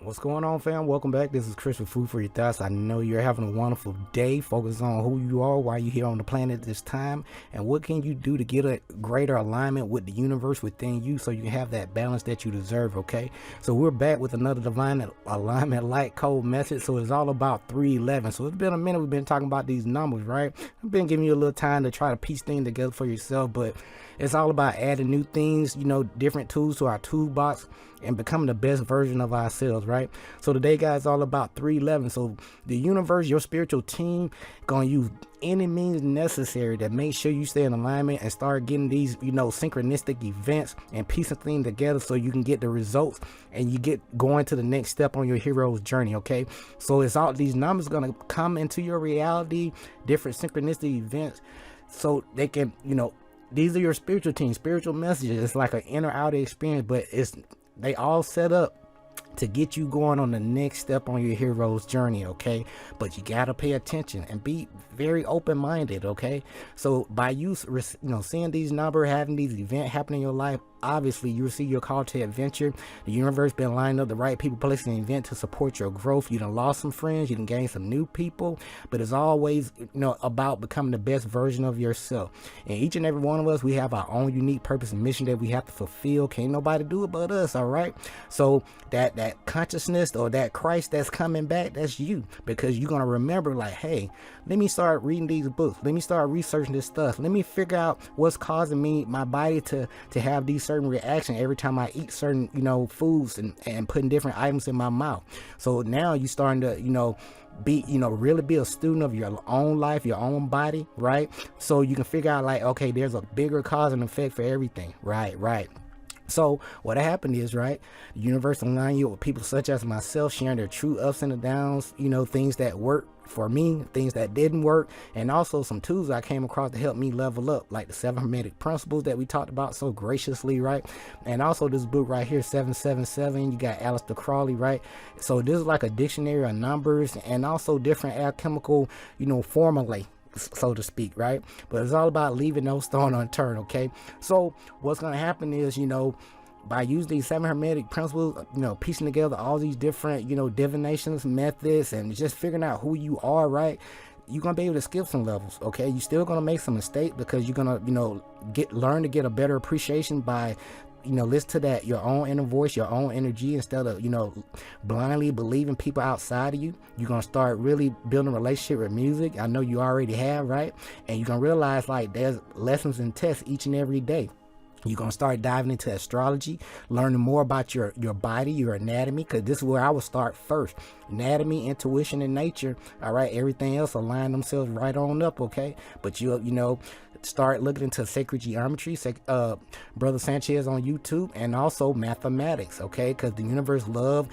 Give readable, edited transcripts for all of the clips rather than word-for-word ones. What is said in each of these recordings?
What's going on, fam? Welcome back. This is Chris with Food for Your Thoughts. I know you're having a wonderful day. Focus on who you are, why you're here on the planet this time, and what can you do to get a greater alignment with the universe within you so you can have that balance that you deserve, okay? So we're back with another divine alignment light code message. So it's all about 311. So it's been a minute we've been talking about these numbers, right? I've been giving you a little time to try to piece things together for yourself, but it's all about adding new things, different tools to our toolbox and becoming the best version of ourselves, right? So today, guys, all about 311. So the universe, your spiritual team, gonna use any means necessary to make sure you stay in alignment and start getting these, synchronistic events and piecing things together so you can get the results and you get going to the next step on your hero's journey, okay? So it's all these numbers gonna come into your reality, different synchronistic events, so they can, these are your spiritual team, spiritual messages. It's like an inner outer experience, but they all set up to get you going on the next step on your hero's journey, okay? But you gotta pay attention and be very open-minded, okay? So by you seeing these numbers, having these events happen in your life, obviously you receive your call to adventure. The universe been lining up the right people, placing an event to support your growth. You done lost some friends, you done gained some new people, but it's always about becoming the best version of yourself. And each and every one of us, we have our own unique purpose and mission that we have to fulfill. Can't nobody do it but us, all right? So that consciousness or that Christ that's coming back, that's you, because you're gonna remember, like, hey, let me start reading these books, let me start researching this stuff, let me figure out what's causing my body to have these certain reaction every time I eat certain foods and putting different items in my mouth. So now you starting to really be a student of your own life, your own body, right? So you can figure out, like, okay, there's a bigger cause and effect for everything, right? So what happened is, right, the universe align you with people such as myself, sharing their true ups and downs, things that work for me, things that didn't work, and also some tools I came across to help me level up, like the 7 Hermetic Principles that we talked about so graciously, right? And also this book right here, 777, you got Aleister Crowley, right? So this is like a dictionary of numbers and also different alchemical, formulae, so to speak, right? But it's all about leaving no stone unturned, okay? So what's going to happen is, by using these 7 Hermetic Principles, piecing together all these different, divinations, methods, and just figuring out who you are, right? You're going to be able to skip some levels, okay? You're still going to make some mistakes because you're going to, learn to get a better appreciation by listen to that, your own inner voice, your own energy, instead of, blindly believing people outside of you. You're going to start really building a relationship with music. I know you already have, right? And you're going to realize, like, there's lessons and tests each and every day. You're going to start diving into astrology, learning more about your body, your anatomy, because this is where I would start first. Anatomy, intuition, and nature. All right, everything else align themselves right on up, okay? But start looking into sacred geometry, Brother Sanchez on YouTube, and also mathematics, okay? Because the universe love,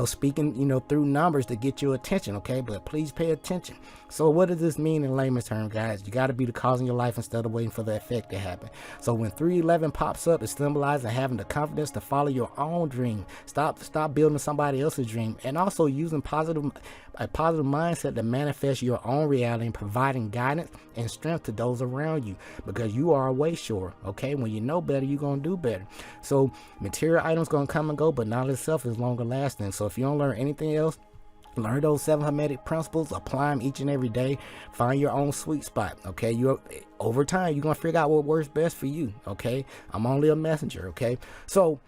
speaking, through numbers to get your attention, okay? But please pay attention. So what does this mean in layman's terms, guys? You got to be the cause in your life instead of waiting for the effect to happen. So when 311 pops up, it symbolizes having the confidence to follow your own dream. Stop building somebody else's dream, and also using a positive mindset to manifest your own reality and providing guidance and strength to those around you, because you are way sure, okay? When you know better, you're going to do better. So material items going to come and go, but knowledge itself is longer lasting. So if you don't learn anything else, learn those 7 Hermetic Principles, apply them each and every day, find your own sweet spot, okay? Over time, you're going to figure out what works best for you, okay? I'm only a messenger, okay? So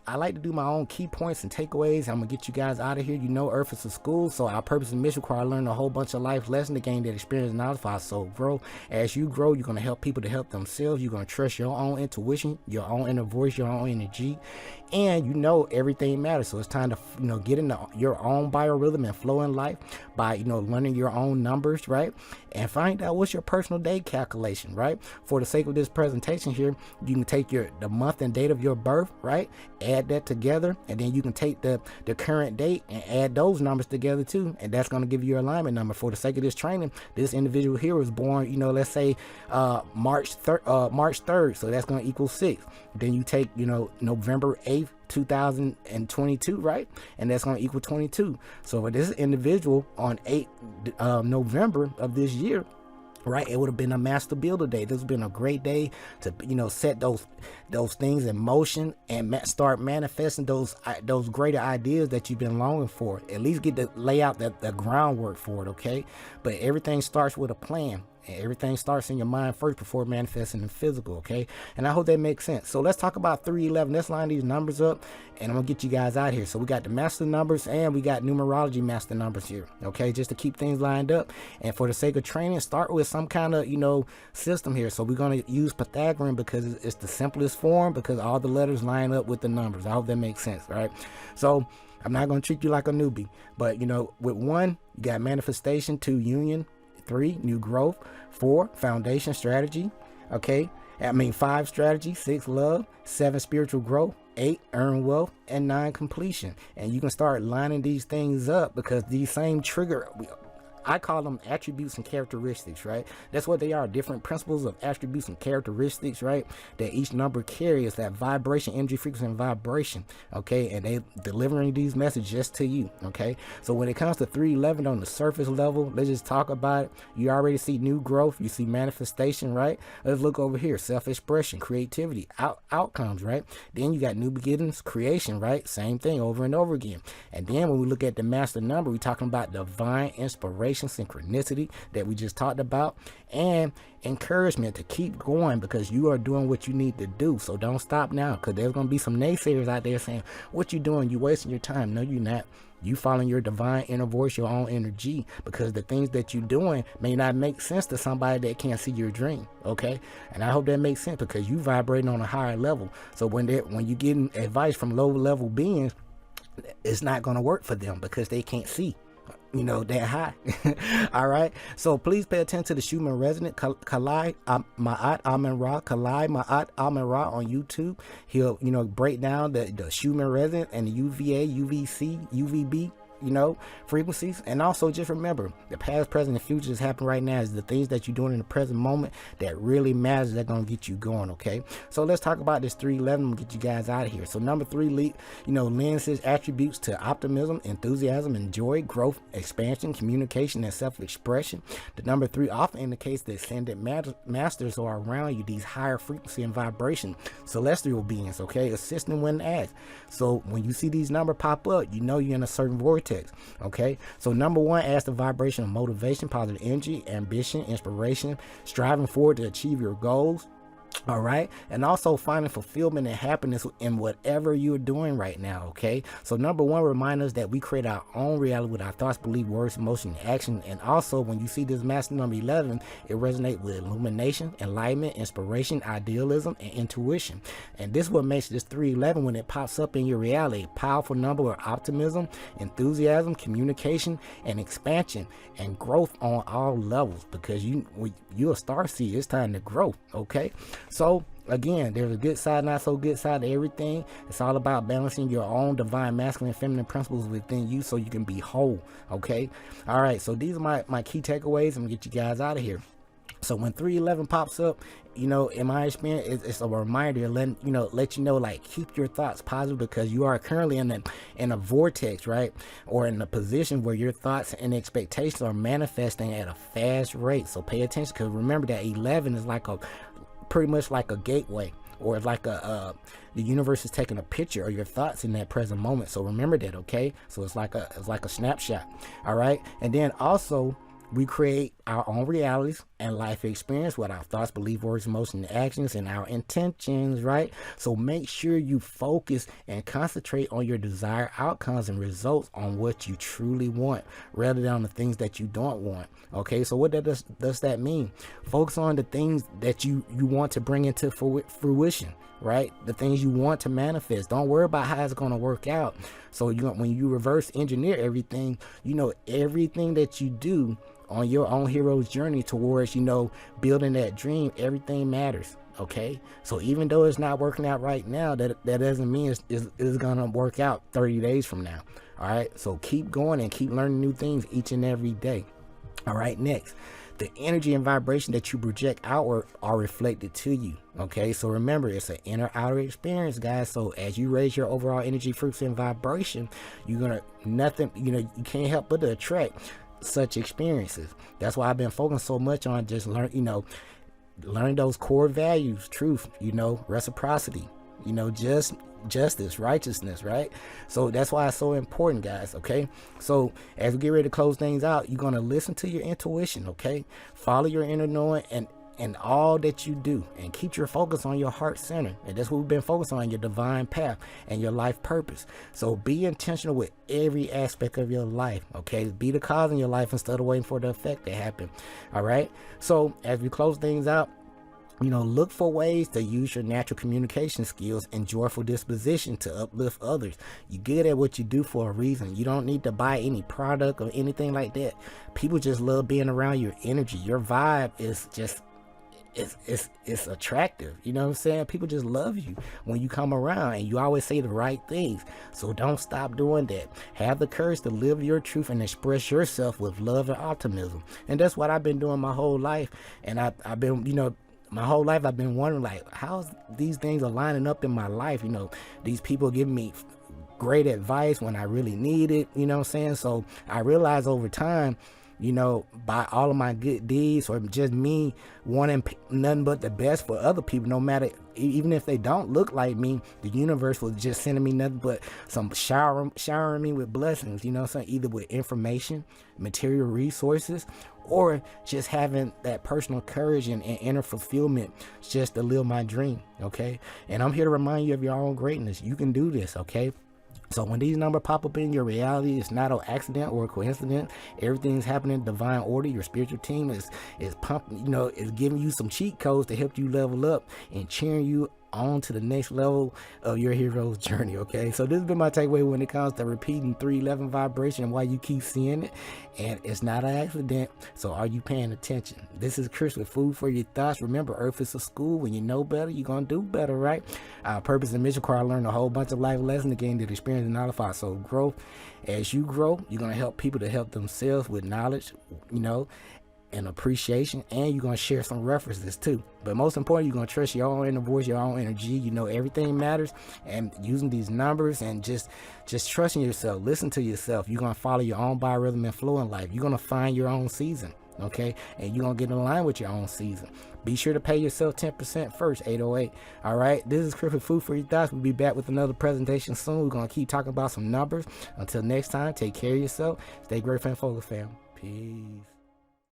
I like to do my own key points and takeaways. I'm gonna get you guys out of here. Earth is a school, so our purpose and mission require learning a whole bunch of life lessons to gain that experience and knowledge for our soul grow. As you grow, you're gonna help people to help themselves. You're gonna trust your own intuition, your own inner voice, your own energy, and everything matters. So it's time to get into your own biorhythm and flow in life by learning your own numbers, right? And find out what's your personal day calculation, right? For the sake of this presentation here, you can take the month and date of your birth, right? Add that together, and then you can take the current date and add those numbers together too, and that's going to give you your alignment number. For the sake of this training, this individual here was born, let's say March 3rd, so that's going to equal 6. Then you take November 8th, 2022, right? And that's going to equal 22. So for this individual on 8 November of this year, right? It would have been a master builder day. This would have been a great day to, set those things in motion and start manifesting those greater ideas that you've been longing for. At least get to lay out the groundwork for it, okay? But everything starts with a plan. Everything starts in your mind first before manifesting in physical, okay? And I hope that makes sense. So let's talk about 311. Let's line these numbers up, and I'm going to get you guys out here. So we got the master numbers, and we got numerology master numbers here, okay? Just to keep things lined up. And for the sake of training, start with some kind of, system here. So we're going to use Pythagorean because it's the simplest form, because all the letters line up with the numbers. I hope that makes sense, right? So I'm not going to treat you like a newbie, but, with 1, you got manifestation, 2, union, 3, new growth, 4, foundation strategy, okay? 5, strategy, 6, love, 7, spiritual growth, 8, earn wealth, and 9, completion. And you can start lining these things up because these same I call them attributes and characteristics, right? That's what they are, different principles of attributes and characteristics, right? That each number carries that vibration, energy, frequency, and vibration, okay? And they delivering these messages to you, okay? So when it comes to 311 on the surface level, let's just talk about it. You already see new growth, you see manifestation, right? Let's look over here, self-expression, creativity, outcomes, right? Then you got new beginnings, creation, right? Same thing over and over again. And then when we look at the master number, we're talking about divine inspiration, synchronicity that we just talked about, and encouragement to keep going because you are doing what you need to do. So don't stop now, because there's going to be some naysayers out there saying, what you doing? You wasting your time. No, you're not. You following your divine inner voice, your own energy, because the things that you're doing may not make sense to somebody that can't see your dream, okay? And I hope that makes sense because you vibrating on a higher level. So when you getting advice from low level beings, it's not going to work for them because they can't see that high. All right, so please pay attention to the Schumann resonant Kalai Ma'at Amen Ra, Kalai Ma'at Amen Ra on YouTube. He'll break down the Schumann resonant and the UVA, UVC, UVB frequencies. And also just remember, the past, present, and future is happening right now. Is the things that you're doing in the present moment that really matters, that gonna get you going, okay? So let's talk about this 311 and get you guys out of here. So number 3 lends its attributes to optimism, enthusiasm, and joy, growth, expansion, communication, and self-expression. The number 3 often indicates the ascended masters who are around you, these higher frequency and vibration celestial beings, okay, assisting when asked. So when you see these numbers pop up, you're in a certain vortex. Okay, so number 1 adds the vibration of motivation, positive energy, ambition, inspiration, striving forward to achieve your goals. All right, and also finding fulfillment and happiness in whatever you're doing right now. Okay, so number 1 remind us that we create our own reality with our thoughts, beliefs, words, emotion, and action. And also when you see this master number 11, it resonates with illumination, enlightenment, inspiration, idealism, and intuition. And this is what makes this 311, when it pops up in your reality, a powerful number of optimism, enthusiasm, communication, and expansion and growth on all levels, because you're a star seed. It's time to grow. Okay, so again, there's a good side, not so good side to everything. It's all about balancing your own divine masculine and feminine principles within you so you can be whole. Okay, all right, so these are my key takeaways. I'm gonna get you guys out of here. So when 311 pops up, in my experience, it's a reminder to let you know, like, keep your thoughts positive, because you are currently in a vortex, right? Or in a position where your thoughts and expectations are manifesting at a fast rate. So pay attention, because remember that 11 is pretty much like a gateway, or it's like the universe is taking a picture of your thoughts in that present moment. So remember that, okay? So it's like a snapshot. All right, and then also, we create our own realities and life experience with our thoughts, beliefs, words, emotions, and actions, and our intentions, right? So make sure you focus and concentrate on your desired outcomes and results, on what you truly want, rather than on the things that you don't want. Okay, so what does that mean? Focus on the things that you want to bring into fruition, right? The things you want to manifest. Don't worry about how it's going to work out. So when you reverse engineer everything, everything that you do on your own hero's journey towards, building that dream, everything matters. Okay, so even though it's not working out right now, that doesn't mean it's gonna work out 30 days from now. All right, so keep going and keep learning new things each and every day. All right, next, the energy and vibration that you project outward are reflected to you. Okay, so remember, it's an inner outer experience, guys. So as you raise your overall energy, frequency, and vibration, you can't help but to attract such experiences. That's why I've been focusing so much on just learn those core values: truth, reciprocity, justice, righteousness, right? So that's why it's so important, guys. Okay, so as we get ready to close things out, you're going to listen to your intuition. Okay, follow your inner knowing and all that you do, and keep your focus on your heart center. And that's what we've been focused on, your divine path and your life purpose. So be intentional with every aspect of your life. Okay, be the cause in your life instead of waiting for the effect to happen. All right, so as we close things out, look for ways to use your natural communication skills and joyful disposition to uplift others. You're good at what you do for a reason. You don't need to buy any product or anything like that. People just love being around your energy. Your vibe is just, it's attractive. You know what I'm saying? People just love you when you come around, and you always say the right things. So don't stop doing that. Have the courage to live your truth and express yourself with love and optimism. And that's what I've been doing my whole life. And I've been, my whole life I've been wondering, like, how's these things are lining up in my life? These people giving me great advice when I really need it. You know what I'm saying? So I realized over time, by all of my good deeds, or just me wanting nothing but the best for other people, no matter, even if they don't look like me, the universe was just sending me nothing but showering me with blessings, either with information, material resources, or just having that personal courage and inner fulfillment just to live my dream. Okay, and I'm here to remind you of your own greatness. You can do this. Okay, so when these numbers pop up in your reality, it's not an accident or a coincidence. Everything's happening in divine order. Your spiritual team is pumping, is giving you some cheat codes to help you level up and cheering you on to the next level of your hero's journey. Okay, so this has been my takeaway when it comes to repeating 311 vibration and why you keep seeing it, and it's not an accident. So are you paying attention? This is Chris with Food for Your Thoughts. Remember, Earth is a school. When you know better, you're gonna do better, right? Our purpose and mission require learn a whole bunch of life lessons to gain that experience and knowledge. So growth. As you grow, you're gonna help people to help themselves with knowledge, and appreciation, and you're going to share some references too. But most important, you're going to trust your own inner voice, your own energy. Everything matters, and using these numbers and just trusting yourself. Listen to yourself. You're going to follow your own biorhythm and flow in life. You're going to find your own season. Okay, and you're going to get in line with your own season. Be sure to pay yourself 10% first, 808. All right, this is Chris with Food for Your Thoughts. We'll be back with another presentation soon. We're going to keep talking about some numbers. Until next time, take care of yourself. Stay grateful and focused, fam. Peace.